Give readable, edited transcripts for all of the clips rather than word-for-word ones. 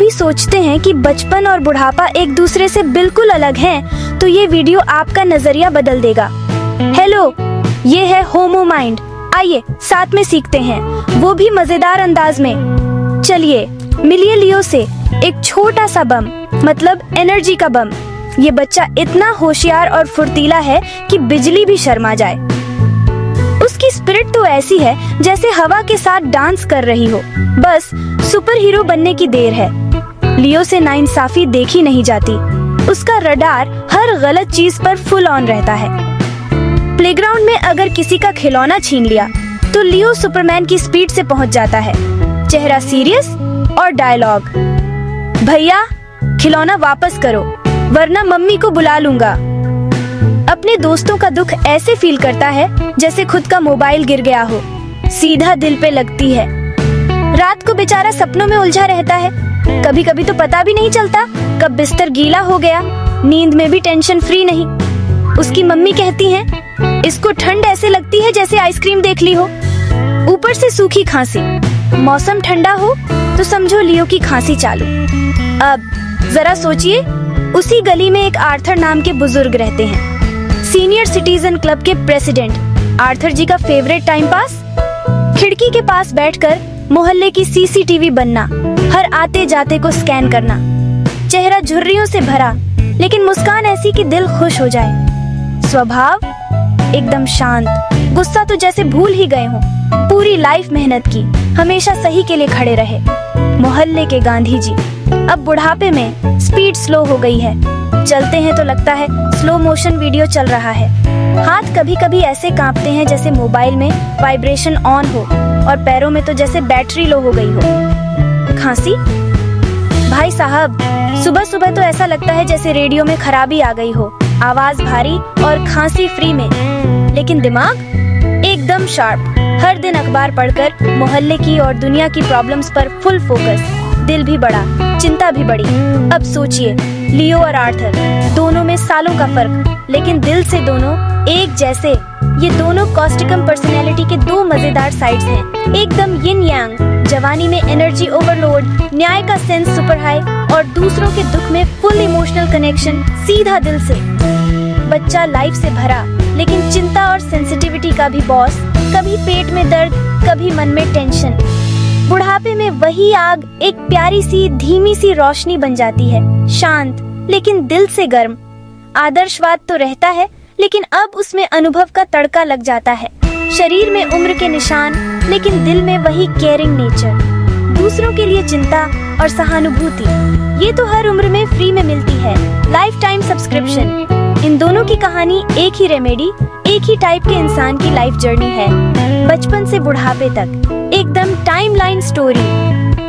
कभी सोचते हैं कि बचपन और बुढ़ापा एक दूसरे से बिल्कुल अलग हैं, तो ये वीडियो आपका नजरिया बदल देगा। हेलो, ये है होमो माइंड। आइए साथ में सीखते हैं, वो भी मजेदार अंदाज में। चलिए मिलिए लियो से, एक छोटा सा बम, मतलब एनर्जी का बम। ये बच्चा इतना होशियार और फुर्तीला है कि बिजली भी शर्मा जाए। उसकी स्पिरिट तो ऐसी है जैसे हवा के साथ डांस कर रही हो। बस सुपर हीरो बनने की देर है। लियो से नाइंसाफी देखी नहीं जाती। उसका रडार हर गलत चीज पर फुल ऑन रहता है। प्लेग्राउंड में अगर किसी का खिलौना छीन लिया तो लियो सुपरमैन की स्पीड से पहुंच जाता है। चेहरा सीरियस और डायलॉग, भैया खिलौना वापस करो वरना मम्मी को बुला लूंगा। अपने दोस्तों का दुख ऐसे फील करता है जैसे खुद का मोबाइल गिर गया हो। सीधा दिल पे लगती है। रात को बेचारा सपनों में उलझा रहता है। कभी कभी तो पता भी नहीं चलता कब बिस्तर गीला हो गया। नींद में भी टेंशन फ्री नहीं। उसकी मम्मी कहती हैं, इसको ठंड ऐसे लगती है जैसे आइसक्रीम देख ली हो। ऊपर से सूखी खांसी। मौसम ठंडा हो तो समझो लियो की खांसी चालू। अब जरा सोचिए, उसी गली में एक आर्थर नाम के बुजुर्ग रहते हैं। सीनियर सिटीजन क्लब के प्रेसिडेंट। आर्थर जी का फेवरेट टाइम पास, खिड़की के पास बैठकर मोहल्ले की सीसीटीवी बनना, हर आते जाते को स्कैन करना। चेहरा झुर्रियों से भरा, लेकिन मुस्कान ऐसी कि दिल खुश हो जाए। स्वभाव एकदम शांत। गुस्सा तो जैसे भूल ही गए हों। पूरी लाइफ मेहनत की, हमेशा सही के लिए खड़े रहे। मोहल्ले के गांधी जी। अब बुढ़ापे में स्पीड स्लो हो गई है। चलते हैं तो लगता है स्लो मोशन वीडियो चल रहा है। हाथ कभी कभी ऐसे कांपते हैं जैसे मोबाइल में वाइब्रेशन ऑन हो, और पैरों में तो जैसे बैटरी लो हो गई हो। खांसी, भाई साहब सुबह सुबह तो ऐसा लगता है जैसे रेडियो में खराबी आ गई हो। आवाज भारी और खांसी फ्री में, लेकिन दिमाग एकदम शार्प। हर दिन अखबार पढ़कर मोहल्ले की और दुनिया की प्रॉब्लम्स पर फुल फोकस। दिल भी बड़ा, चिंता भी बड़ी। अब सोचिए, लियो और आर्थर, दोनों में सालों का फर्क, लेकिन दिल से दोनों एक जैसे। ये दोनों कॉस्टिकम पर्सनैलिटी के दो मजेदार साइड्स हैं। एकदम यिन यांग। जवानी में एनर्जी ओवरलोड, न्याय का सेंस सुपर हाई, और दूसरों के दुख में फुल इमोशनल कनेक्शन सीधा दिल से। बच्चा लाइफ से भरा, लेकिन चिंता और सेंसिटिविटी का भी बॉस। कभी पेट में दर्द, कभी मन में टेंशन। बुढ़ापे में वही आग एक प्यारी सी धीमी सी रोशनी बन जाती है। शांत लेकिन दिल से गर्म। आदर्शवाद तो रहता है, लेकिन अब उसमें अनुभव का तड़का लग जाता है। शरीर में उम्र के निशान, लेकिन दिल में वही केयरिंग नेचर। दूसरों के लिए चिंता और सहानुभूति, ये तो हर उम्र में फ्री में मिलती है। Life time subscription. इन दोनों की कहानी एक ही रेमेडी, एक ही टाइप के इंसान की लाइफ जर्नी है। बचपन से बुढ़ापे तक एकदम टाइमलाइन स्टोरी।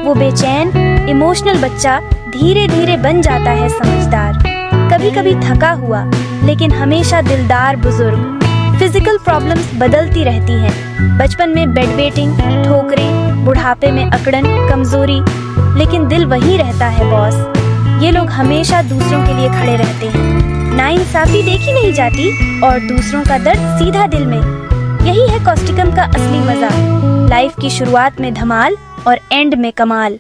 वो बेचैन इमोशनल बच्चा धीरे धीरे बन जाता है समझदार। कभी कभी थका हुआ, लेकिन हमेशा दिलदार बुजुर्ग। फिजिकल प्रॉब्लम्स बदलती रहती हैं। बचपन में बेड वेटिंग, ठोकरें, बुढ़ापे में अकड़न, कमजोरी, लेकिन दिल वही रहता है बॉस। ये लोग हमेशा दूसरों के लिए खड़े रहते हैं। नाइंसाफी देखी नहीं जाती और दूसरों का दर्द सीधा दिल में। यही है कॉस्टिकम का असली मजा। लाइफ की शुरुआत में धमाल और एंड में कमाल।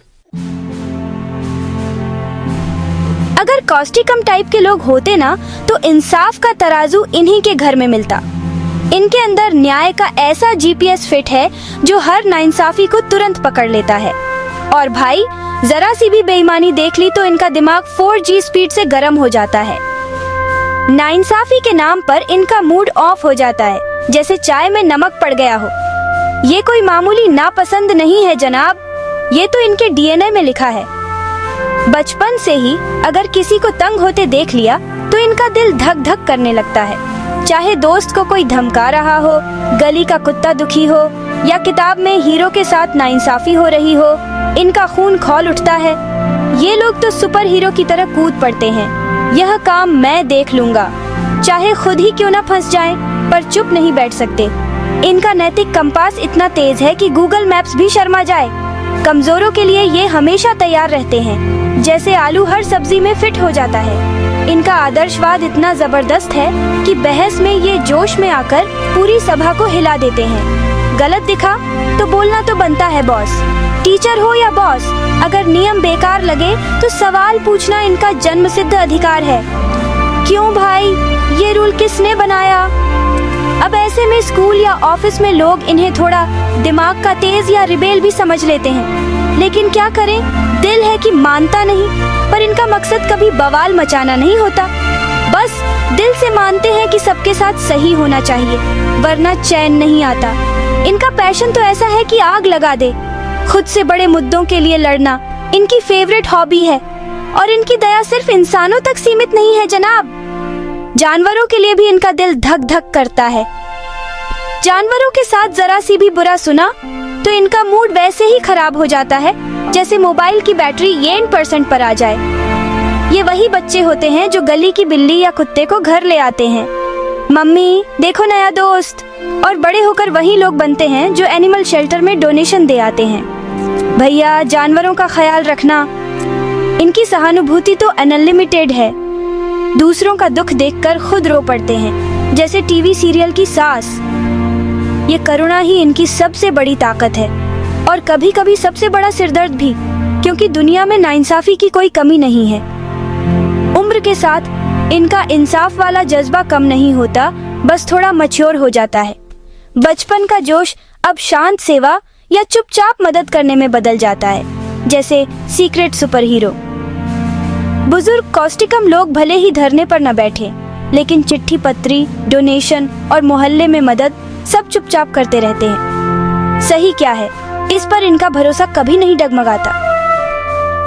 अगर कॉस्टिकम टाइप के लोग होते ना, तो इंसाफ का तराजू इन्हीं के घर में मिलता। इनके अंदर न्याय का ऐसा जीपीएस फिट है जो हर नाइंसाफी को तुरंत पकड़ लेता है। और भाई जरा सी भी बेईमानी देख ली तो इनका दिमाग 4G स्पीड से गर्म हो जाता है। नाइंसाफी के नाम पर इनका मूड ऑफ हो जाता है, जैसे चाय में नमक पड़ गया हो। ये कोई मामूली नापसंद नहीं है जनाब, ये तो इनके डीएनए में लिखा है। बचपन से ही अगर किसी को तंग होते देख लिया तो इनका दिल धक धक करने लगता है। चाहे दोस्त को कोई धमका रहा हो, गली का कुत्ता दुखी हो, या किताब में हीरो के साथ नाइंसाफी हो रही हो, इनका खून खौल उठता है। ये लोग तो सुपर हीरो की तरह कूद पड़ते हैं। यह काम मैं देख लूंगा, चाहे खुद ही क्यों ना फंस जाएं, पर चुप नहीं बैठ सकते। इनका नैतिक कंपास इतना तेज है कि गूगल मैप्स भी शर्मा जाए। कमजोरों के लिए ये हमेशा तैयार रहते हैं, जैसे आलू हर सब्जी में फिट हो जाता है। इनका आदर्शवाद इतना जबरदस्त है कि बहस में ये जोश में आकर पूरी सभा को हिला देते हैं। गलत दिखा तो बोलना तो बनता है बॉस। टीचर हो या बॉस, अगर नियम बेकार लगे तो सवाल पूछना इनका जन्मसिद्ध अधिकार है। क्यों भाई, ये रूल किसने बनाया? अब ऐसे में स्कूल या ऑफिस में लोग इन्हें थोड़ा दिमाग का तेज या रिबेल भी समझ लेते हैं, लेकिन क्या करें, दिल है कि मानता नहीं। पर इनका मकसद कभी बवाल मचाना नहीं होता, बस दिल से मानते हैं कि सबके साथ सही होना चाहिए, वरना चैन नहीं आता। इनका पैशन तो ऐसा है कि आग लगा दे। खुद से बड़े मुद्दों के लिए लड़ना इनकी फेवरेट हॉबी है। और इनकी दया सिर्फ इंसानों तक सीमित नहीं है जनाब, जानवरों के लिए भी इनका दिल धक धक करता है। जानवरों के साथ जरा सी भी बुरा सुना तो इनका मूड वैसे ही खराब हो जाता है जैसे मोबाइल की बैटरी 1% पर आ जाए। ये वही बच्चे होते हैं जो गली की बिल्ली या कुत्ते को घर ले आते हैं, मम्मी देखो नया दोस्त, और बड़े होकर वही लोग बनते हैं जो एनिमल शेल्टर में डोनेशन दे आते हैं। भैया, जानवरों का ख्याल रखना। इनकी सहानुभूति तो अनलिमिटेड है, दूसरों का दुख देखकर खुद रो पड़ते हैं, जैसे टीवी सीरियल की सास। ये करुणा ही इनकी सबसे बड़ी ताकत है, और कभी कभी सबसे बड़ा सिरदर्द भी, क्योंकि दुनिया में नाइंसाफी की कोई कमी नहीं है। उम्र के साथ इनका इंसाफ वाला जज्बा कम नहीं होता, बस थोड़ा मैच्योर हो जाता है। बचपन का जोश अब शांत सेवा या चुपचाप मदद करने में बदल जाता है, जैसे सीक्रेट सुपर हीरो। बुजुर्ग कॉस्टिकम लोग भले ही धरने पर न बैठे, लेकिन चिट्ठी पत्री, डोनेशन और मोहल्ले में मदद सब चुपचाप करते रहते हैं। सही क्या है, इस पर इनका भरोसा कभी नहीं डगमगाता।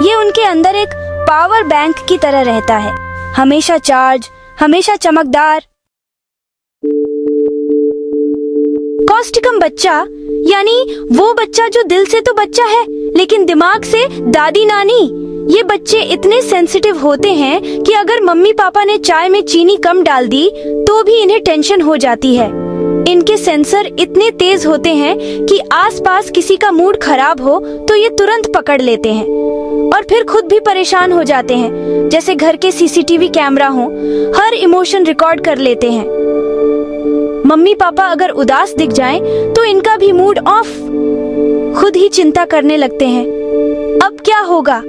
ये उनके अंदर एक पावर बैंक की तरह रहता है, हमेशा चार्ज, हमेशा चमकदार। कॉस्टिकम बच्चा यानी वो बच्चा जो दिल से तो बच्चा है लेकिन दिमाग से दादी नानी। ये बच्चे इतने सेंसिटिव होते हैं कि अगर मम्मी पापा ने चाय में चीनी कम डाल दी तो भी इन्हें टेंशन हो जाती है। इनके सेंसर इतने तेज होते हैं कि आसपास किसी का मूड खराब हो तो ये तुरंत पकड़ लेते हैं और फिर खुद भी परेशान हो जाते हैं, जैसे घर के सीसीटीवी कैमरा हो, हर इमोशन रिकॉर्ड कर लेते हैं। मम्मी पापा अगर उदास दिख जाएं तो इनका भी मूड ऑफ, खुद ही चिंता करने लगते हैं अब क्या होगा।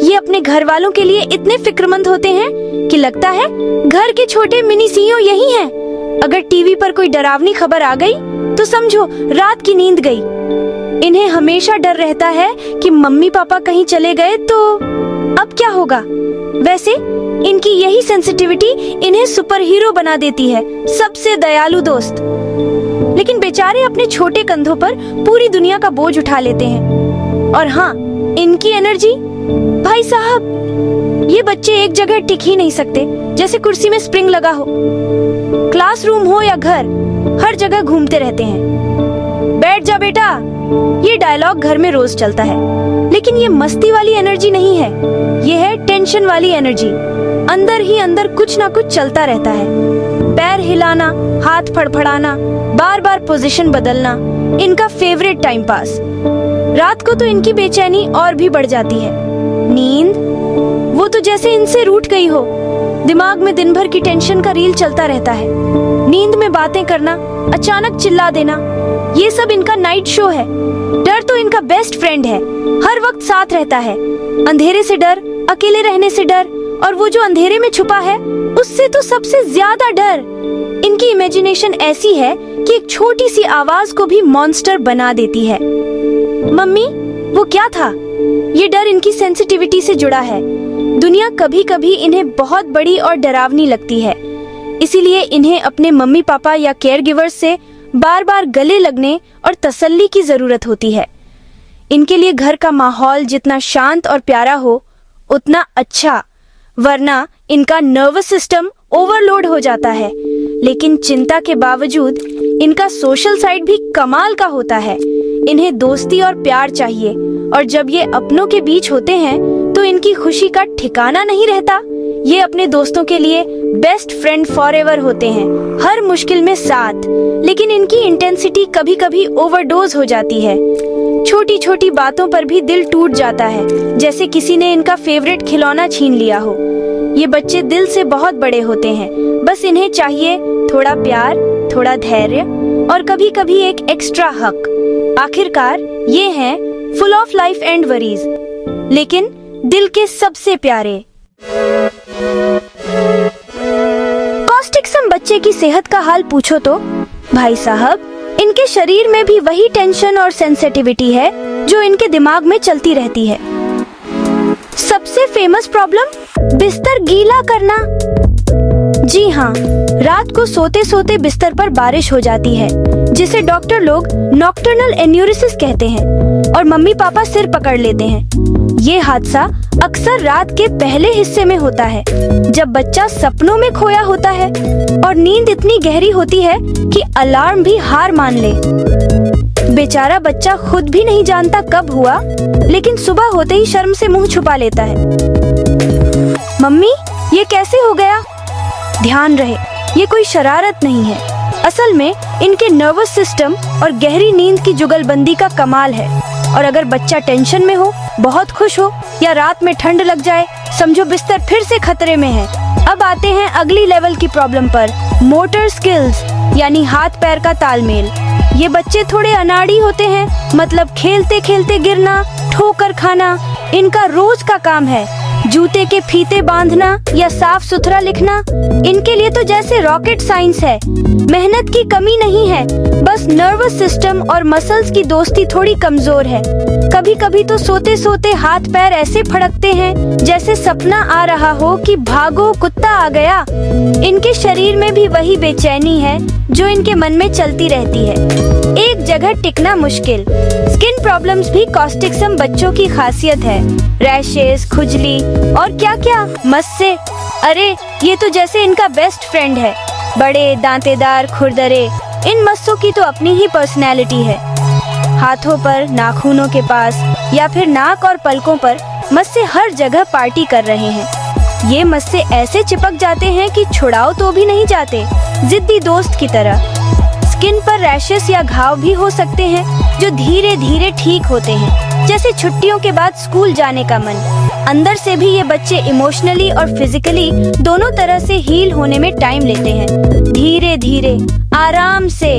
ये अपने घर वालों के लिए इतने फिक्रमंद होते हैं कि लगता है घर के छोटे मिनी सीईओ यही हैं। अगर टीवी पर कोई डरावनी खबर आ गई तो समझो रात की नींद गई। इन्हें हमेशा डर रहता है कि मम्मी पापा कहीं चले गए तो अब क्या होगा। वैसे इनकी यही सेंसिटिविटी इन्हें सुपर हीरो बना देती है, सबसे दयालु दोस्त। लेकिन बेचारे अपने छोटे कंधों पर पूरी दुनिया का बोझ उठा लेते हैं। और हाँ, इनकी एनर्जी, भाई साहब, ये बच्चे एक जगह टिक ही नहीं सकते, जैसे कुर्सी में स्प्रिंग लगा हो। क्लासरूम हो या घर, हर जगह घूमते रहते हैं। बैठ जा बेटा, ये डायलॉग घर में रोज चलता है। लेकिन ये मस्ती वाली एनर्जी नहीं है, ये है टेंशन वाली एनर्जी। अंदर ही अंदर कुछ ना कुछ चलता रहता है। पैर हिलाना, हाथ फड़फड़ाना, बार बार पोजीशन बदलना इनका फेवरेट टाइम पास। रात को तो इनकी बेचैनी और भी बढ़ जाती है। नींद, वो तो जैसे इनसे रूठ गई हो। दिमाग में दिन भर की टेंशन का रील चलता रहता है। नींद में बातें करना, अचानक चिल्ला देना, ये सब इनका नाइट शो है। डर तो इनका बेस्ट फ्रेंड है, हर वक्त साथ रहता है। अंधेरे से डर, अकेले रहने से डर, और वो जो अंधेरे में छुपा है उससे तो सबसे ज्यादा डर। इनकी इमेजिनेशन ऐसी है कि एक छोटी सी आवाज को भी मॉन्स्टर बना देती है। मम्मी, वो क्या था? ये डर इनकी सेंसिटिविटी से जुड़ा है। दुनिया कभी कभी इन्हें बहुत बड़ी और डरावनी लगती है, इसीलिए इन्हें अपने मम्मी पापा या केयर गिवर्स से बार बार गले लगने और तसल्ली की जरूरत होती है। इनके लिए घर का माहौल जितना शांत और प्यारा हो उतना अच्छा, वरना इनका नर्वस सिस्टम ओवरलोड हो जाता है। लेकिन चिंता के बावजूद इनका सोशल साइड भी कमाल का होता है। इन्हें दोस्ती और प्यार चाहिए, और जब ये अपनों के बीच होते हैं तो इनकी खुशी का ठिकाना नहीं रहता। ये अपने दोस्तों के लिए बेस्ट फ्रेंड फॉरएवर होते हैं, हर मुश्किल में साथ। लेकिन इनकी इंटेंसिटी कभी कभी ओवरडोज हो जाती है। छोटी छोटी बातों पर भी दिल टूट जाता है, जैसे किसी ने इनका फेवरेट खिलौना छीन लिया हो। ये बच्चे दिल से बहुत बड़े होते हैं, बस इन्हें चाहिए थोड़ा प्यार, थोड़ा धैर्य और कभी कभी एक एक्स्ट्रा हक। आखिरकार ये हैं full of life and worries, लेकिन दिल के सबसे प्यारे। कॉस्टिक सम बच्चे की सेहत का हाल पूछो तो भाई साहब, इनके शरीर में भी वही टेंशन और सेंसिटिविटी है जो इनके दिमाग में चलती रहती है। सबसे फेमस प्रॉब्लम, बिस्तर गीला करना। जी हाँ, रात को सोते सोते बिस्तर पर बारिश हो जाती है, जिसे डॉक्टर लोग नॉक्टर्नल एन्यूरिसिस कहते हैं, और मम्मी पापा सिर पकड़ लेते हैं। ये हादसा अक्सर रात के पहले हिस्से में होता है, जब बच्चा सपनों में खोया होता है और नींद इतनी गहरी होती है कि अलार्म भी हार मान ले। बेचारा बच्चा खुद भी नहीं जानता कब हुआ, लेकिन सुबह होते ही शर्म से मुंह छुपा लेता है। मम्मी, ये कैसे हो गया? ध्यान रहे, ये कोई शरारत नहीं है। असल में इनके नर्वस सिस्टम और गहरी नींद की जुगलबंदी का कमाल है। और अगर बच्चा टेंशन में हो, बहुत खुश हो या रात में ठंड लग जाए, समझो बिस्तर फिर से खतरे में है। अब आते हैं अगली लेवल की प्रॉब्लम पर, मोटर स्किल्स यानी हाथ पैर का तालमेल। ये बच्चे थोड़े अनाड़ी होते हैं, मतलब खेलते खेलते गिरना, ठोकर खाना इनका रोज का काम है। जूते के फीते बांधना या साफ सुथरा लिखना इनके लिए तो जैसे रॉकेट साइंस है। मेहनत की कमी नहीं है, बस नर्वस सिस्टम और मसल्स की दोस्ती थोड़ी कमजोर है। कभी कभी तो सोते सोते हाथ पैर ऐसे फड़कते हैं जैसे सपना आ रहा हो कि भागो कुत्ता आ गया। इनके शरीर में भी वही बेचैनी है जो इनके मन में चलती रहती है, एक जगह टिकना मुश्किल। स्किन प्रॉब्लम्स भी कॉस्टिक सम बच्चों की खासियत है। रैशेस, खुजली और क्या क्या मस्से, अरे ये तो जैसे इनका बेस्ट फ्रेंड है। बड़े दांतेदार खुरदरे, इन मस्सों की तो अपनी ही पर्सनैलिटी है। हाथों पर, नाखूनों के पास या फिर नाक और पलकों पर मस्से हर जगह पार्टी कर रहे हैं। ये मस्से ऐसे चिपक जाते हैं कि छुड़ाओ तो भी नहीं जाते, जिद्दी दोस्त की तरह। स्किन पर रैशेस या घाव भी हो सकते हैं जो धीरे धीरे ठीक होते हैं, जैसे छुट्टियों के बाद स्कूल जाने का मन। अंदर से भी ये बच्चे इमोशनली और फिजिकली दोनों तरह से हील होने में टाइम लेते हैं, धीरे धीरे, आराम से।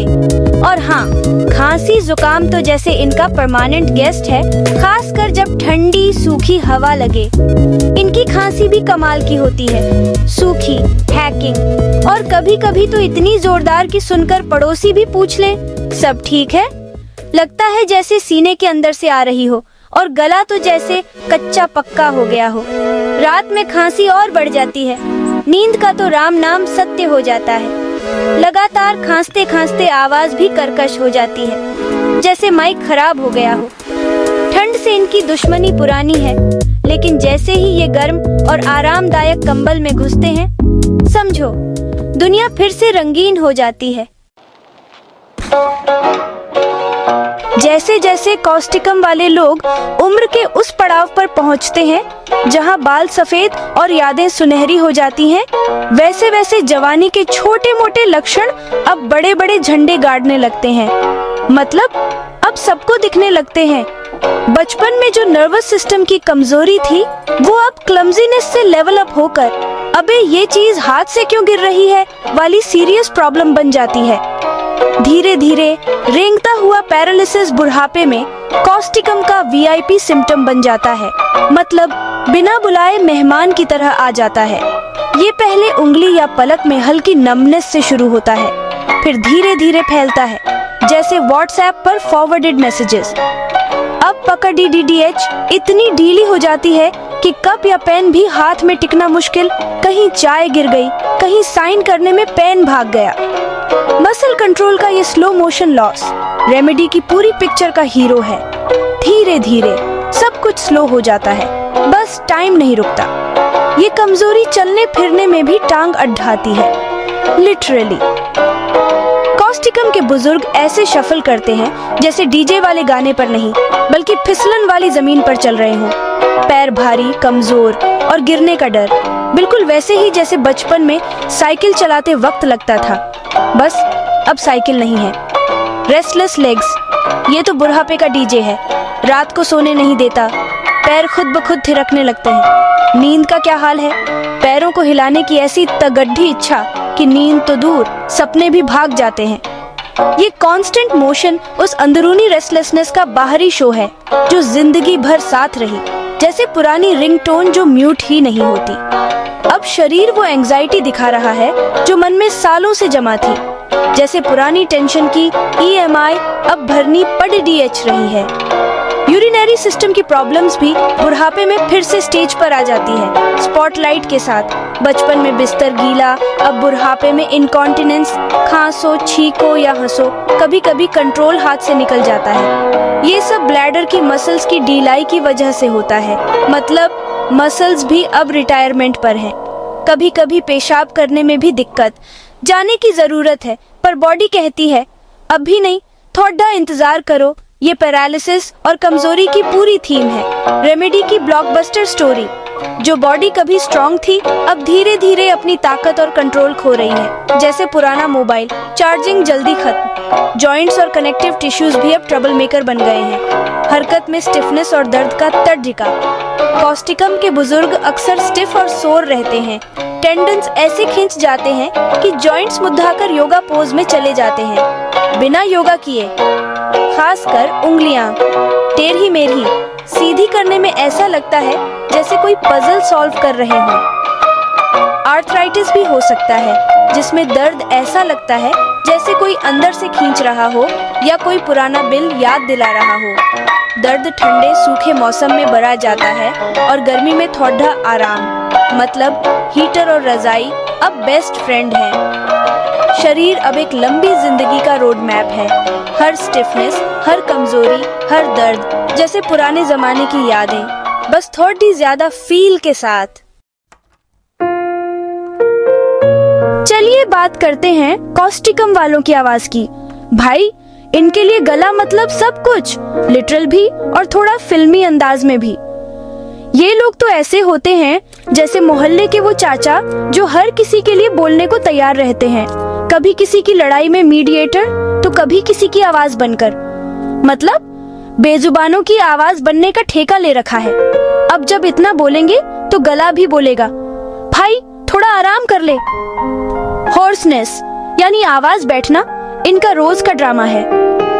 और हाँ, खांसी जुकाम तो जैसे इनका परमानेंट गेस्ट है, खासकर जब ठंडी सूखी हवा लगे। इनकी खांसी भी कमाल की होती है, सूखी, हैकिंग, और कभी कभी तो इतनी जोरदार कि सुनकर पड़ोसी भी पूछ ले, सब ठीक है? लगता है जैसे सीने के अंदर से आ रही हो, और गला तो जैसे कच्चा पक्का हो गया हो। रात में खांसी और बढ़ जाती है, नींद का तो राम नाम सत्य हो जाता है। लगातार खांसते खांसते आवाज भी कर्कश हो जाती है, जैसे माइक खराब हो गया हो। ठंड से इनकी दुश्मनी पुरानी है, लेकिन जैसे ही ये गर्म और आरामदायक कंबल में घुसते हैं, समझो दुनिया फिर से रंगीन हो जाती है। जैसे जैसे कॉस्टिकम वाले लोग उम्र के उस पड़ाव पर पहुंचते हैं जहां बाल सफेद और यादें सुनहरी हो जाती हैं, वैसे वैसे जवानी के छोटे मोटे लक्षण अब बड़े बड़े झंडे गाड़ने लगते हैं। मतलब अब सबको दिखने लगते हैं। बचपन में जो नर्वस सिस्टम की कमजोरी थी, वो अब क्लमजीनेस से लेवल अप होकर अबे ये चीज हाथ से क्यों गिर रही है वाली सीरियस प्रॉब्लम बन जाती है। धीरे धीरे रेंगता हुआ पैरालिसिस बुढ़ापे में कॉस्टिकम का वीआईपी सिम्टम बन जाता है, मतलब बिना बुलाए मेहमान की तरह आ जाता है। ये पहले उंगली या पलक में हल्की नमनेस से शुरू होता है, फिर धीरे धीरे फैलता है, जैसे व्हाट्सएप पर फॉरवर्डेड मैसेजेस। अब पकड़ DDH इतनी ढीली हो जाती है कि कप या पेन भी हाथ में टिकना मुश्किल। कहीं चाय गिर गई, कहीं साइन करने में पेन भाग गया। मसल कंट्रोल का ये स्लो मोशन लॉस रेमेडी की पूरी पिक्चर का हीरो है। धीरे धीरे सब कुछ स्लो हो जाता है, बस टाइम नहीं रुकता। ये कमजोरी चलने फिरने में भी टांग अड्ढाती है, लिटरली। कॉस्टिकम के बुजुर्ग ऐसे शफल करते हैं जैसे डीजे वाले गाने पर नहीं, बल्कि फिसलन वाली जमीन पर चल रहे हों। पैर भारी, कमजोर और गिरने का डर, बिल्कुल वैसे ही जैसे बचपन में साइकिल चलाते वक्त लगता था। बस अब साइकिल नहीं है। रेस्टलेस लेग्स, ये तो बुढ़ापे का डीजे है। रात को सोने नहीं देता, पैर खुद ब खुद थिरकने लगते हैं। नींद का क्या हाल है? पैरों को हिलाने की ऐसी तगड्ढी इच्छा कि नींद तो दूर, सपने भी भाग जाते हैं। ये कांस्टेंट मोशन उस अंदरूनी रेस्टलेसनेस का बाहरी शो है जो जिंदगी भर साथ रही, जैसे पुरानी रिंगटोन जो म्यूट ही नहीं होती। अब शरीर वो एंजाइटी दिखा रहा है जो मन में सालों से जमा थी, जैसे पुरानी टेंशन की EMI अब भरनी पड़ रही है। यूरिनरी सिस्टम की प्रॉब्लम्स भी बुढ़ापे में फिर से स्टेज पर आ जाती है, स्पॉटलाइट के साथ। बचपन में बिस्तर गीला, अब बुढ़ापे में इनकॉन्टिनेंस, खांसो, छींको या हंसो, कभी कभी कंट्रोल हाथ से निकल जाता है। ये सब ब्लैडर की मसल्स की ढीलाई की वजह से होता है, मतलब मसल्स भी अब रिटायरमेंट पर हैं। कभी कभी पेशाब करने में भी दिक्कत, जाने की जरूरत है पर बॉडी कहती है अभी नहीं, थोड़ा इंतजार करो। ये पैरालिसिस और कमजोरी की पूरी थीम है। रेमेडी की ब्लॉकबस्टर स्टोरी, जो बॉडी कभी स्ट्रॉन्ग थी अब धीरे धीरे अपनी ताकत और कंट्रोल खो रही है, जैसे पुराना मोबाइल, चार्जिंग जल्दी खत्म। जॉइंट्स और कनेक्टिव टिश्यूज भी अब ट्रबल मेकर बन गए हैं, हरकत में स्टिफनेस और दर्द का तड़जिका। कॉस्टिकम के बुजुर्ग अक्सर स्टिफ और सोर रहते हैं, टेंडन्स ऐसे खिंच जाते हैं कि जॉइंट्स मुद्दाकर योगा पोज में चले जाते हैं बिना योगा किए। खासकर उंगलियां टेढ़ी मेढ़ी सीधी करने में ऐसा लगता है जैसे कोई पजल सॉल्व कर रहे हों। आर्थराइटिस भी हो सकता है, जिसमें दर्द ऐसा लगता है जैसे कोई अंदर से खींच रहा हो या कोई पुराना बिल याद दिला रहा हो। दर्द ठंडे सूखे मौसम में बढ़ा जाता है और गर्मी में थोड़ा आराम, मतलब हीटर और रजाई अब बेस्ट फ्रेंड है। शरीर अब एक लंबी जिंदगी का रोड मैप है, हर स्टिफनेस, हर कमजोरी, हर दर्द जैसे पुराने जमाने की यादें, बस थोड़ी ज्यादा फील के साथ। चलिए बात करते हैं कॉस्टिकम वालों की आवाज की। भाई, इनके लिए गला मतलब सब कुछ, लिटरल भी और थोड़ा फिल्मी अंदाज में भी। ये लोग तो ऐसे होते हैं जैसे मोहल्ले के वो चाचा जो हर किसी के लिए बोलने को तैयार रहते हैं, कभी किसी की लड़ाई में मीडिएटर तो कभी किसी की आवाज बनकर, मतलब बेजुबानों की आवाज बनने का ठेका ले रखा है। अब जब इतना बोलेंगे तो गला भी बोलेगा, भाई थोड़ा आराम कर ले। हॉर्सनेस यानी आवाज बैठना इनका रोज का ड्रामा है।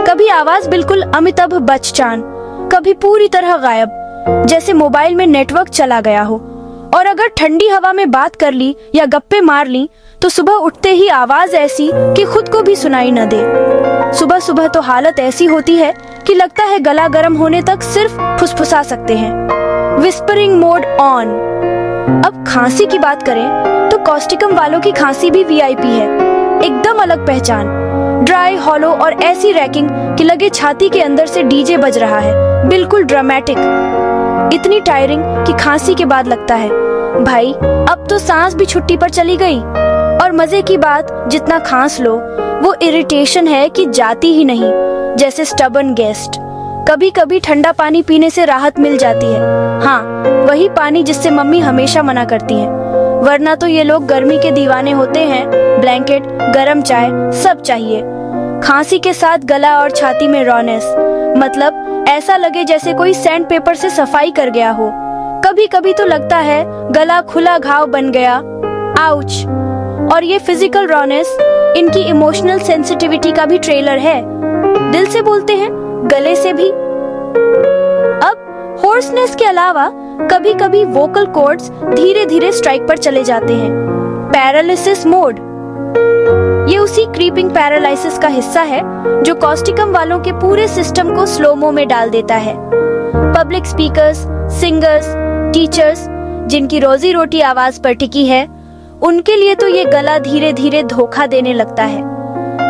कभी आवाज बिल्कुल अमिताभ बच्चन, कभी पूरी तरह गायब, जैसे मोबाइल में नेटवर्क चला गया हो। और अगर ठंडी हवा में बात कर ली या गप्पे मार ली तो सुबह उठते ही आवाज ऐसी कि खुद को भी सुनाई न दे। सुबह सुबह तो हालत ऐसी होती है कि लगता है गला गर्म होने तक सिर्फ फुसफुसा सकते हैं। Whispering mode on. अब खांसी की बात करें तो कॉस्टिकम वालों की खांसी भी VIP है, एकदम अलग पहचान। ड्राई, हॉलो और ऐसी रैकिंग कि लगे छाती के अंदर से DJ बज रहा है, बिल्कुल ड्रामेटिक। इतनी टायरिंग कि खांसी के बाद लगता है भाई अब तो सांस भी छुट्टी पर चली गई। और मजे की बात, जितना खांस लो वो इरिटेशन है कि जाती ही नहीं, जैसे स्टबर्न गेस्ट। कभी कभी ठंडा पानी पीने से राहत मिल जाती है, हाँ वही पानी जिससे मम्मी हमेशा मना करती है, वरना तो ये लोग गर्मी के दीवाने होते हैं। ब्लैंकेट, गरम चाय सब चाहिए। खांसी के साथ गला और छाती में रॉनेस, मतलब ऐसा लगे जैसे कोई सैंड पेपर से सफाई कर गया हो। कभी कभी तो लगता है गला खुला घाव बन गया, आउच। और ये फिजिकल रॉनेस इनकी इमोशनल सेंसिटिविटी का भी ट्रेलर है, दिल से बोलते हैं, गले से भी। अब होर्सनेस के अलावा कभी कभी वोकल कॉर्ड्स धीरे धीरे स्ट्राइक पर चले जाते हैं। पैरालिसिस मोड, ये उसी क्रीपिंग पैरालिसिस का हिस्सा है जो कॉस्टिकम वालों के पूरे सिस्टम को स्लोमो में डाल देता है। पब्लिक स्पीकर्स, सिंगर्स, टीचर्स जिनकी रोजी रोटी आवाज पर टिकी है, उनके लिए तो ये गला धीरे धीरे धोखा देने लगता है।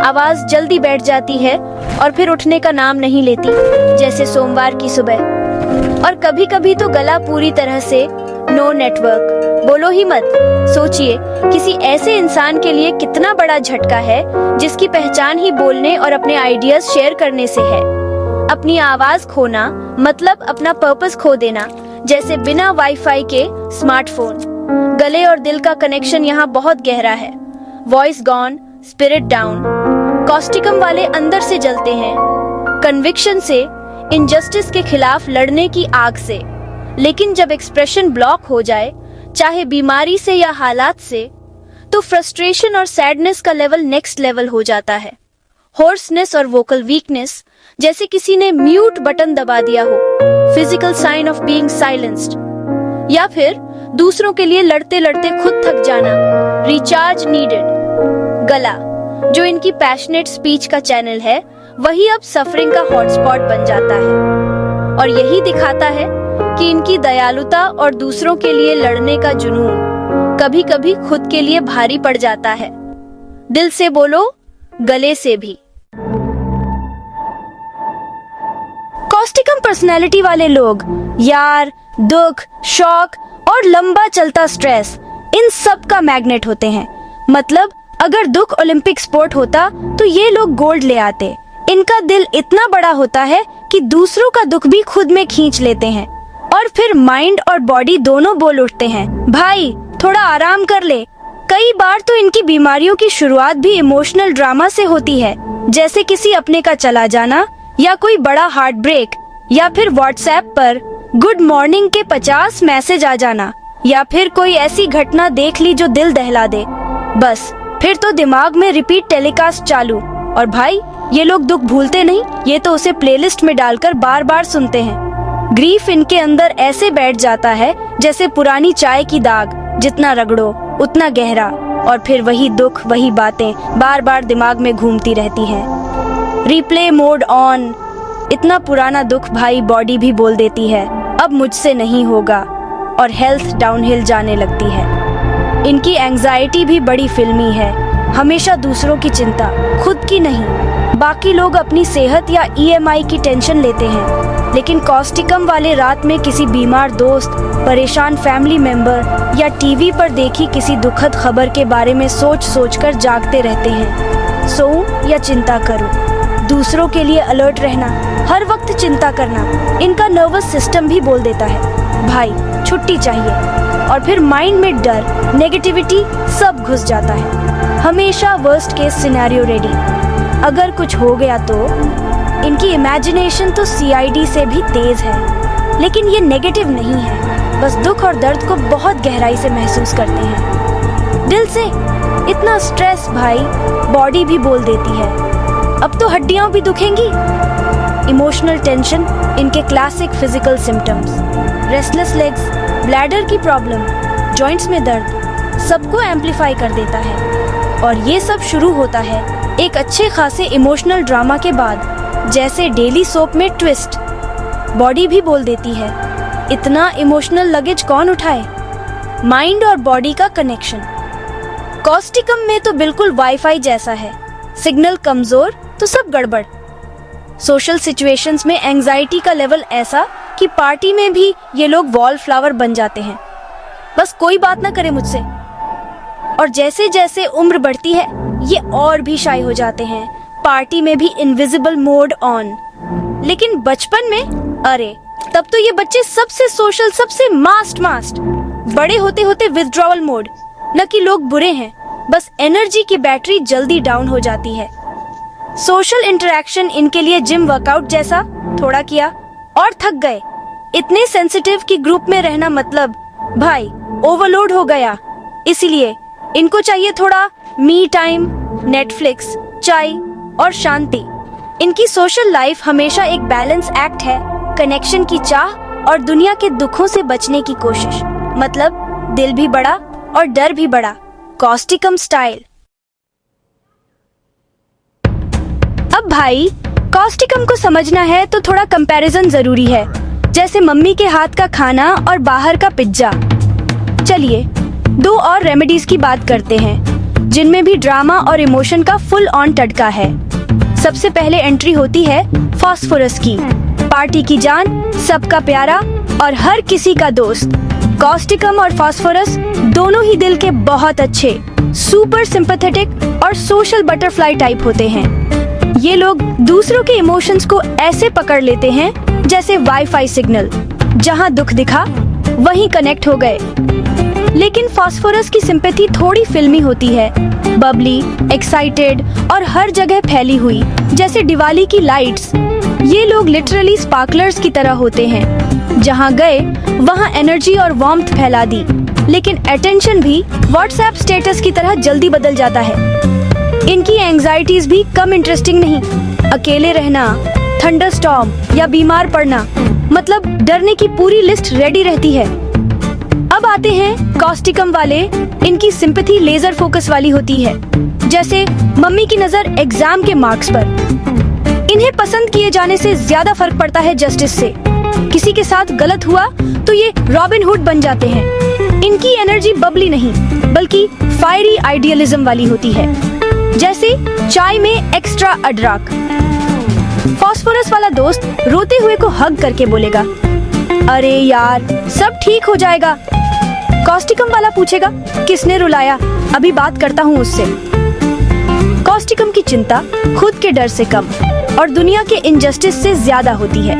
आवाज जल्दी बैठ जाती है और फिर उठने का नाम नहीं लेती, जैसे सोमवार की सुबह। और कभी कभी तो गला पूरी तरह से नो नेटवर्क, बोलो ही मत। सोचिए किसी ऐसे इंसान के लिए कितना बड़ा झटका है जिसकी पहचान ही बोलने और अपने आइडियाज शेयर करने से है। अपनी आवाज खोना मतलब अपना पर्पस खो देना, जैसे बिना वाईफाई के स्मार्टफोन। गले और दिल का कनेक्शन यहाँ बहुत गहरा है। Voice gone, spirit down. Causticum वाले अंदर से जलते हैं, कन्विक्शन से, इनजस्टिस के खिलाफ लड़ने की आग से। लेकिन जब एक्सप्रेशन ब्लॉक हो जाए, चाहे बीमारी से या हालात से, तो फ्रस्ट्रेशन और सैडनेस का लेवल नेक्स्ट लेवल हो जाता है। होर्सनेस और वोकल वीकनेस, जैसे किसी ने म्यूट बटन दबा दिया हो, physical sign of being silenced, या फिर दूसरों के लिए लड़ते लड़ते खुद थक जाना, रिचार्ज नीडेड। गला, जो इनकी पैशनेट स्पीच का चैनल है, वही अब सफरिंग का हॉटस्पॉट बन जाता है। और यही दिखाता है कि इनकी दयालुता और दूसरों के लिए लड़ने का जुनून कभी कभी खुद के लिए भारी पड़ जाता है। दिल से बोलो, गले से भी। कॉस्टिकम पर्सनैलिटी वाले लोग यार, दुख, शौक और लंबा चलता स्ट्रेस, इन सब का मैग्नेट होते हैं। मतलब अगर दुख ओलंपिक स्पोर्ट होता तो ये लोग गोल्ड ले आते। इनका दिल इतना बड़ा होता है कि दूसरों का दुख भी खुद में खींच लेते हैं। और फिर माइंड और बॉडी दोनों बोल उठते हैं, भाई थोड़ा आराम कर ले। कई बार तो इनकी बीमारियों की शुरुआत भी इमोशनल ड्रामा से होती है, जैसे किसी अपने का चला जाना, या कोई बड़ा हार्ट ब्रेक, या फिर व्हाट्सएप पर गुड मॉर्निंग के 50 मैसेज आ जाना, या फिर कोई ऐसी घटना देख ली जो दिल दहला दे। बस फिर तो दिमाग में रिपीट टेलीकास्ट चालू। और भाई ये लोग दुख भूलते नहीं, ये तो उसे प्लेलिस्ट में डालकर बार बार सुनते हैं। ग्रीफ इनके अंदर ऐसे बैठ जाता है जैसे पुरानी चाय की दाग, जितना रगड़ो उतना गहरा, और फिर वही दुख, वही बातें बार बार दिमाग में घूमती रहती हैं। रिप्ले मोड ऑन, इतना पुराना दुख भाई बॉडी भी बोल देती है अब मुझसे नहीं होगा, और हेल्थ डाउनहिल जाने लगती है। इनकी एंजाइटी भी बड़ी फिल्मी है, हमेशा दूसरों की चिंता, खुद की नहीं। बाकी लोग अपनी सेहत या ईएमआई की टेंशन लेते हैं, लेकिन कॉस्टिकम वाले रात में किसी बीमार दोस्त, परेशान फैमिली मेंबर या टीवी पर देखी किसी दुखद खबर के बारे में सोच कर जागते रहते हैं। सोऊं या चिंता करूं, दूसरों के लिए अलर्ट रहना, हर वक्त चिंता करना, इनका नर्वस सिस्टम भी बोल देता है भाई छुट्टी चाहिए। और फिर माइंड में डर, नेगेटिविटी सब घुस जाता है। हमेशा वर्स्ट केस सिनेरियो रेडी, अगर कुछ हो गया तो। इनकी इमेजिनेशन तो सीआईडी से भी तेज है, लेकिन ये नेगेटिव नहीं है, बस दुख और दर्द को बहुत गहराई से महसूस करते हैं। दिल से इतना स्ट्रेस भाई बॉडी भी बोल देती है अब तो हड्डियां भी दुखेंगी। इमोशनल टेंशन इनके classic physical symptoms, restless legs, bladder की प्रॉब्लम, जॉइंट्स में दर्द, सबको एम्पलीफाई कर देता है। और ये सब शुरू होता है एक अच्छे खासे इमोशनल ड्रामा के बाद, जैसे डेली सोप में ट्विस्ट। बॉडी भी बोल देती है इतना इमोशनल लगेज कौन उठाए। माइंड और बॉडी का कनेक्शन कॉस्टिकम में तो बिल्कुल वाईफाई जैसा है, सिग्नल कमजोर तो सब गड़बड़। सोशल सिचुएशंस में एंजाइटी का लेवल ऐसा कि पार्टी में भी ये लोग वॉल फ्लावर बन जाते हैं, बस कोई बात ना करे मुझसे। और जैसे जैसे उम्र बढ़ती है ये और भी शाय हो जाते हैं, पार्टी में भी इनविजिबल मोड ऑन। लेकिन बचपन में अरे तब तो ये बच्चे सबसे सोशल, सबसे मास्ट। बड़े होते होते विथड्रॉवल मोड, न कि लोग बुरे हैं, बस एनर्जी की बैटरी जल्दी डाउन हो जाती है। सोशल इंटरेक्शन इनके लिए जिम वर्कआउट जैसा, थोड़ा किया और थक गए। इतने सेंसिटिव कि ग्रुप में रहना मतलब भाई ओवरलोड हो गया। इसीलिए इनको चाहिए थोड़ा मी टाइम, नेटफ्लिक्स, चाय और शांति। इनकी सोशल लाइफ हमेशा एक बैलेंस एक्ट है, कनेक्शन की चाह और दुनिया के दुखों से बचने की कोशिश। मतलब दिल भी बड़ा और डर भी बड़ा, कॉस्टिकम स्टाइल। अब भाई कॉस्टिकम को समझना है तो थोड़ा कंपैरिजन जरूरी है, जैसे मम्मी के हाथ का खाना और बाहर का पिज्जा। चलिए 2 और रेमेडीज की बात करते हैं, जिनमें भी ड्रामा और इमोशन का फुल ऑन टटका है। सबसे पहले एंट्री होती है फास्फोरस की, पार्टी की जान, सबका प्यारा और हर किसी का दोस्त। कॉस्टिकम और फास्फोरस दोनों ही दिल के बहुत अच्छे, सुपर सिंपैथेटिक और सोशल बटरफ्लाई टाइप होते हैं। ये लोग दूसरों के इमोशंस को ऐसे पकड़ लेते हैं जैसे वाईफाई सिग्नल, जहां दुख दिखा वहीं कनेक्ट हो गए। लेकिन फास्फोरस की सिंपैथी थोड़ी फिल्मी होती है, बबली, एक्साइटेड और हर जगह फैली हुई, जैसे दिवाली की लाइट्स। ये लोग लिटरली स्पार्कलर्स की तरह होते हैं, जहां गए वहां एनर्जी और वार्मथ फैला दी। लेकिन अटेंशन भी व्हाट्सएप स्टेटस की तरह जल्दी बदल जाता है। इनकी एंजाइटीज भी कम इंटरेस्टिंग नहीं। अकेले रहना, थंडरस्टॉर्म या बीमार पड़ना, मतलब डरने की पूरी लिस्ट रेडी रहती है। अब आते हैं कॉस्टिकम वाले। इनकी सिंपैथी लेजर फोकस वाली होती है, जैसे मम्मी की नजर एग्जाम के मार्क्स पर। इन्हें पसंद किए जाने से ज्यादा फर्क पड़ता है जस्टिस से। किसी के साथ गलत हुआ तो ये रॉबिन हुड बन जाते हैं। इनकी एनर्जी बबली नहीं बल्कि फायरी आइडियलिज्म वाली होती है, जैसे चाय में एक्स्ट्रा अदरक। फास्फोरस वाला दोस्त रोते हुए को हग करके बोलेगा, अरे यार सब ठीक हो जाएगा। कॉस्टिकम वाला पूछेगा, किसने रुलाया, अभी बात करता हूँ उससे। कॉस्टिकम की चिंता खुद के डर से कम और दुनिया के इनजस्टिस से ज्यादा होती है।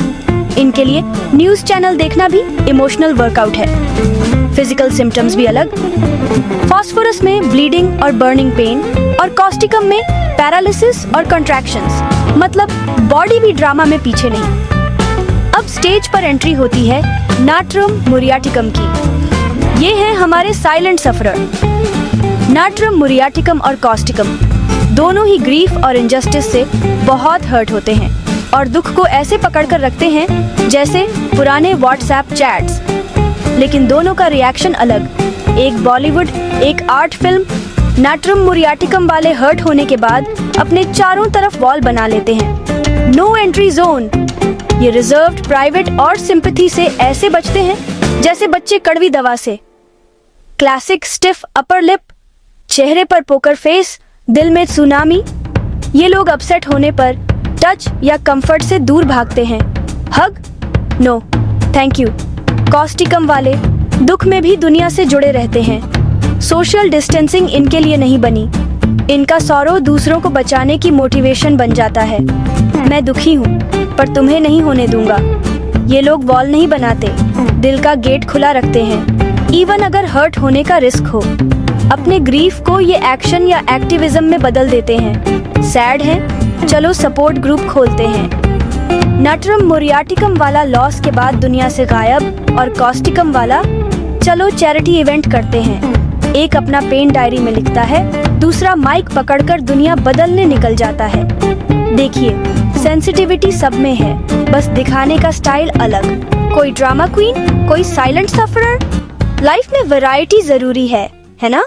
इनके लिए न्यूज चैनल देखना भी इमोशनल वर्कआउट है। फिजिकल सिम्टम्स भी अलग। फास्फोरस में ब्लीडिंग और बर्निंग पेन और कॉस्टिकम में पैरालिसिस और कंट्रैक्शंस, मतलब बॉडी भी ड्रामा में पीछे नहीं। अब स्टेज पर एंट्री होती है नाट्रम मुरियाटिकम की। ये है हमारे साइलेंट सफरर। नाट्रम मुरियाटिकम और कॉस्टिकम दोनों ही ग्रीफ और इनजस्टिस से बहुत हर्ट होते हैं और दुख को ऐसे पकड़कर रखते हैं जैसे पुराने व्हाट्सएप चैट्स। लेकिन दोनों का रिएक्शन अलग। एक बॉलीवुड, एक आर्ट फिल्म। नाट्रम मुरियाटिकम वाले हर्ट होने के बाद अपने चारों तरफ वॉल बना लेते हैं। No entry zone. ये रिजर्व्ड, प्राइवेट और सिंपैथी से ऐसे बचते हैं जैसे बच्चे कड़वी दवा से। क्लासिक स्टिफ अपर लिप, चेहरे पर पोकर फेस, दिल में सुनामी। ये लोग अपसेट होने पर टच या कंफर्ट से दूर भागते हैं। Hug? No thank you. Causticum वाले दुख में भी दुनिया से जुड़े रहते हैं। सोशल डिस्टेंसिंग इनके लिए नहीं बनी। इनका सौरव दूसरों को बचाने की मोटिवेशन बन जाता है। मैं दुखी हूँ पर तुम्हें नहीं होने दूंगा। ये लोग वॉल नहीं बनाते, दिल का गेट खुला रखते हैं, इवन अगर हर्ट होने का रिस्क हो। अपने ग्रीफ को ये एक्शन या एक्टिविज्म में बदल देते हैं। सैड है, चलो सपोर्ट ग्रुप खोलते हैं। नाट्रम मुरियाटिकम वाला लॉस के बाद दुनिया से गायब और कॉस्टिकम वाला चलो चैरिटी इवेंट करते हैं। एक अपना पेन डायरी में लिखता है, दूसरा माइक पकड़कर दुनिया बदलने निकल जाता है। देखिए, सेंसिटिविटी सब में है, बस दिखाने का स्टाइल अलग। कोई ड्रामा क्वीन, कोई साइलेंट सफरर। लाइफ में वैरायटी जरूरी है ना?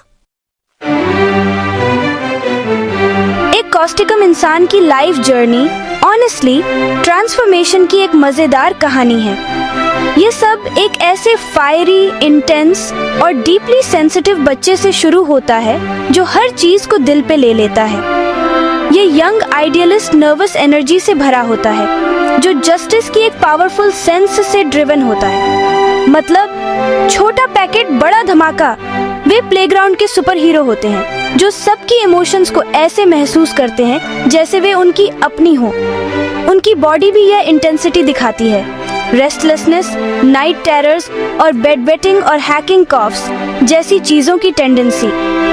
एक कॉस्टिकम इंसान की लाइफ जर्नी ऑनेस्टली ट्रांसफॉर्मेशन की एक मजेदार कहानी है। ये सब एक ऐसे फायरी, इंटेंस और डीपली सेंसिटिव बच्चे से शुरू होता है जो हर चीज को दिल पे ले लेता है। ये यंग आइडियलिस्ट नर्वस एनर्जी से भरा होता है जो जस्टिस की एक पावरफुल सेंस से ड्रिवन होता है। मतलब छोटा पैकेट बड़ा धमाका। वे प्लेग्राउंड के सुपर हीरो होते हैं जो सबकी इमोशंस को ऐसे महसूस करते हैं जैसे वे उनकी अपनी हो। उनकी बॉडी भी यह इंटेंसिटी दिखाती है। रेस्टलेसनेस, नाइट टेरर्स और बेडवेटिंग और हैकिंग कॉफ्स जैसी चीजों की टेंडेंसी।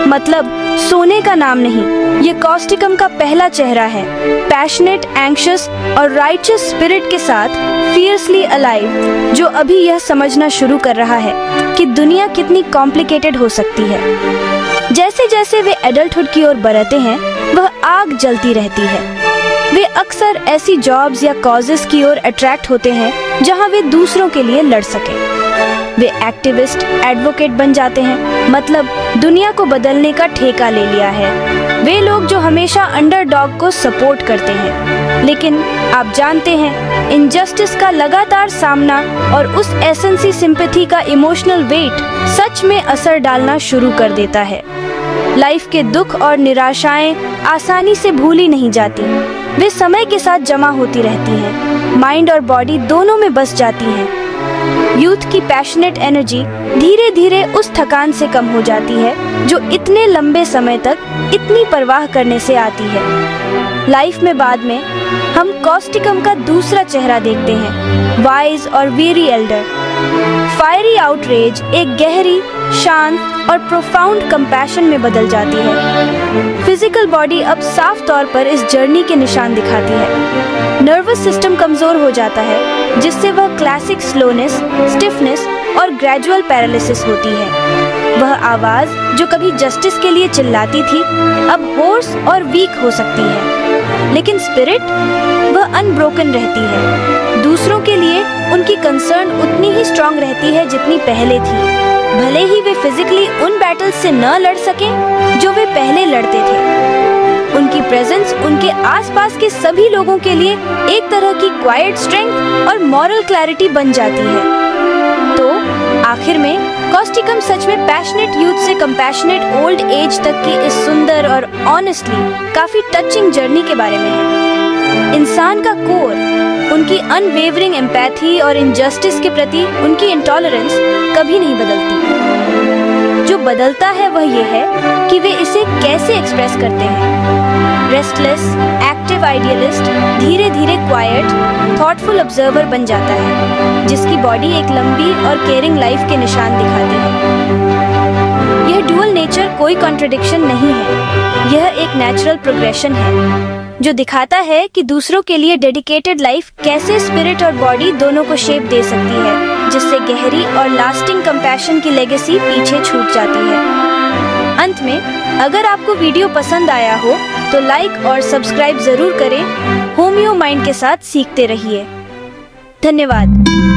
मतलब सोने का नाम नहीं। ये कॉस्टिकम का पहला चेहरा है, पैशनेट, एंग्शियस और राइचस स्पिरिट के साथ फियर्सली अलाइव, जो अभी यह समझना शुरू कर रहा है कि दुनिया कितनी कॉम्प्लिकेटेड हो सकती है। जैसे जैसे वे एडल्टहुड की ओर बढ़ते हैं, वह आग जलती रहती है। वे अक्सर ऐसी जॉब्स या कॉजेस की ओर अट्रैक्ट होते हैं जहां वे दूसरों के लिए लड़ सके। वे एक्टिविस्ट, एडवोकेट बन जाते हैं, मतलब दुनिया को बदलने का ठेका ले लिया है। वे लोग जो हमेशा अंडरडॉग को सपोर्ट करते हैं। लेकिन आप जानते हैं, इनजस्टिस का लगातार सामना और उस एसेंसी सिंपैथी का इमोशनल वेट सच में असर डालना शुरू कर देता है। लाइफ के दुख और निराशाएं आसानी से भूली नहीं जाती। वे समय के साथ जमा होती रहती हैं, माइंड और बॉडी दोनों में बस जाती हैं। यूथ की पैशनेट एनर्जी धीरे धीरे उस थकान से कम हो जाती है जो इतने लंबे समय तक इतनी परवाह करने से आती है। लाइफ में बाद में हम कॉस्टिकम का दूसरा चेहरा देखते हैं, वाइज और वीरी एल्डर। फायरी आउटरेज एक गहरी, शांत और प्रोफाउंड कंपैशन में बदल जाती है। फिजिकल बॉडी अब साफ तौर पर इस जर्नी के निशान दिखाती है। नर्वस सिस्टम कमजोर हो जाता है, जिससे वह क्लासिक स्लोनेस, स्टिफनेस और ग्रेजुअल पैरालिसिस होती है। वह आवाज जो कभी जस्टिस के लिए चिल्लाती थी अब होर्स और वीक हो सकती है, लेकिन स्पिरिट वह अनब्रोकन रहती है। दूसरों के लिए उनकी कंसर्न उतनी ही स्ट्रांग रहती है जितनी पहले थी, भले ही वे फिजिकली उन बैटल्स से न लड़ सकें जो वे पहले लड़ते थे। उनकी प्रेजेंस उनके आसपास के सभी लोगों के लिए एक तरह की क्वाइट स्ट्रेंथ और मॉरल क्लैरिटी बन जाती है। तो आखिर में कॉस्टिकम सच में पैशनेट यूथ से कंपैशनेट ओल्ड एज तक की इस सुंदर और ऑनेस्टली काफी टचिंग जर्नी के बारे में है। इंसान का कोर, उनकी अनवेवरिंग एम्पैथी और इनजस्टिस के प्रति उनकी इंटॉलरेंस कभी नहीं बदलती। जो बदलता है वह ये है कि वे इसे कैसे एक्सप्रेस करते हैं। रेस्टलेस, एक्टिव आइडियलिस्ट धीरे धीरे क्वाइट, थॉटफुल ऑब्जर्वर बन जाता है, जिसकी बॉडी एक लंबी और केयरिंग लाइफ के निशान दिखाती है। यह डुअल नेचर कोई कॉन्ट्रडिक्शन नहीं है, यह एक नेचुरल प्रोग्रेशन है जो दिखाता है कि दूसरों के लिए डेडिकेटेड लाइफ कैसे स्पिरिट और बॉडी दोनों को शेप दे सकती है, जिससे गहरी और लास्टिंग कंपैशन की लेगेसी पीछे छूट जाती है। अंत में, अगर आपको वीडियो पसंद आया हो तो लाइक और सब्सक्राइब जरूर करें। होम्यो माइंड के साथ सीखते रहिए। धन्यवाद।